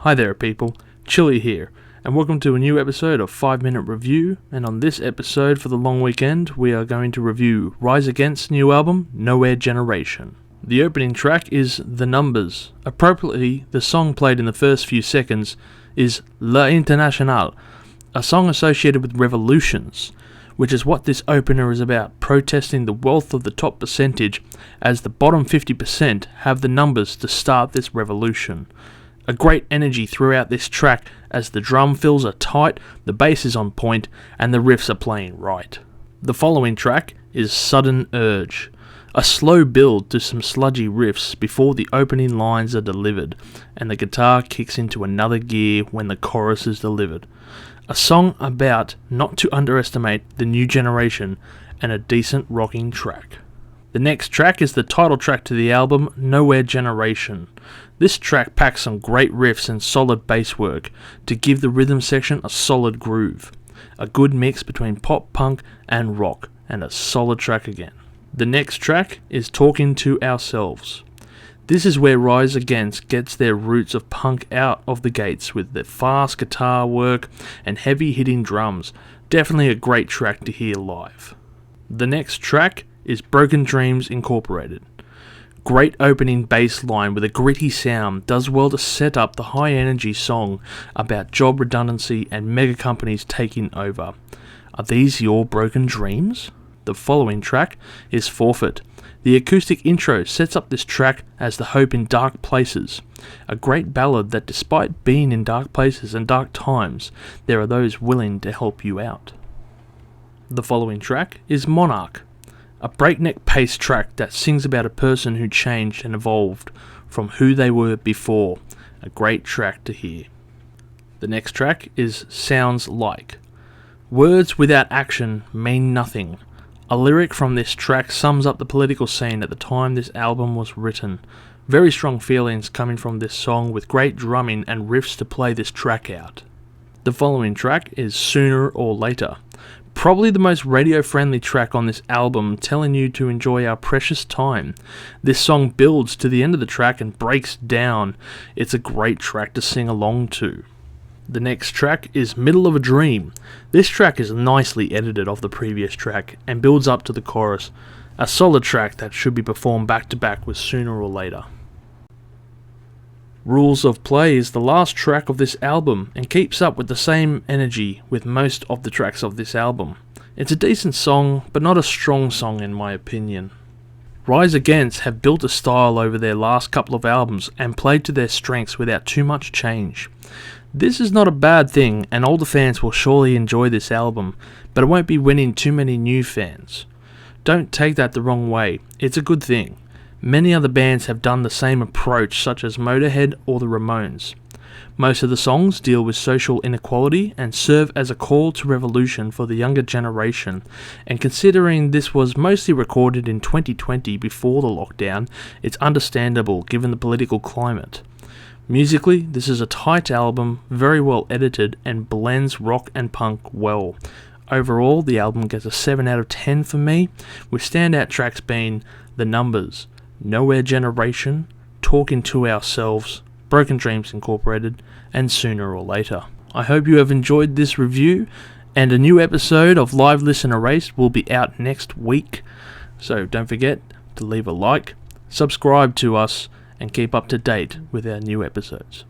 Hi there people, Chilli here, and welcome to a new episode of 5 Minute Review. And on this episode for the long weekend, we are going to review Rise Against's new album, Nowhere Generation. The opening track is The Numbers. Appropriately, the song played in the first few seconds is L'Internationale, a song associated with revolutions, which is what this opener is about, protesting the wealth of the top percentage as the bottom 50% have the numbers to start this revolution. A great energy throughout this track as the drum fills are tight, the bass is on point, and the riffs are playing right. The following track is Sudden Urge, a slow build to some sludgy riffs before the opening lines are delivered, and the guitar kicks into another gear when the chorus is delivered. A song about not to underestimate the new generation and a decent rocking track. The next track is the title track to the album, Nowhere Generation. This track packs some great riffs and solid bass work to give the rhythm section a solid groove. A good mix between pop, punk and rock, and a solid track again. The next track is Talking to Ourselves. This is where Rise Against gets their roots of punk out of the gates with their fast guitar work and heavy hitting drums. Definitely a great track to hear live. The next track is Broken Dreams Incorporated. Great opening bass line with a gritty sound does well to set up the high energy song about job redundancy and mega companies taking over. Are these your broken dreams? The following track is Forfeit. The acoustic intro sets up this track as the hope in dark places. A great ballad that despite being in dark places and dark times, there are those willing to help you out. The following track is Monarch. A breakneck pace track that sings about a person who changed and evolved from who they were before. A great track to hear. The next track is Sounds Like. Words without action mean nothing. A lyric from this track sums up the political scene at the time this album was written. Very strong feelings coming from this song with great drumming and riffs to play this track out. The following track is Sooner or Later. Probably the most radio-friendly track on this album, telling you to enjoy our precious time. This song builds to the end of the track and breaks down. It's a great track to sing along to. The next track is Middle of a Dream. This track is nicely edited off the previous track and builds up to the chorus. A solid track that should be performed back to back with Sooner or Later. Rules of Play is the last track of this album and keeps up with the same energy with most of the tracks of this album. It's a decent song, but not a strong song in my opinion. Rise Against have built a style over their last couple of albums and played to their strengths without too much change. This is not a bad thing, and older fans will surely enjoy this album, but it won't be winning too many new fans. Don't take that the wrong way, it's a good thing. Many other bands have done the same approach, such as Motorhead or the Ramones. Most of the songs deal with social inequality and serve as a call to revolution for the younger generation, and considering this was mostly recorded in 2020 before the lockdown, it's understandable given the political climate. Musically, this is a tight album, very well edited, and blends rock and punk well. Overall, the album gets a 7 out of 10 for me, with standout tracks being The Numbers, Nowhere Generation, Talking to Ourselves, Broken Dreams Incorporated, and Sooner or Later. I hope you have enjoyed this review, and a new episode of Live Listen Erased will be out next week. So don't forget to leave a like, subscribe to us, and keep up to date with our new episodes.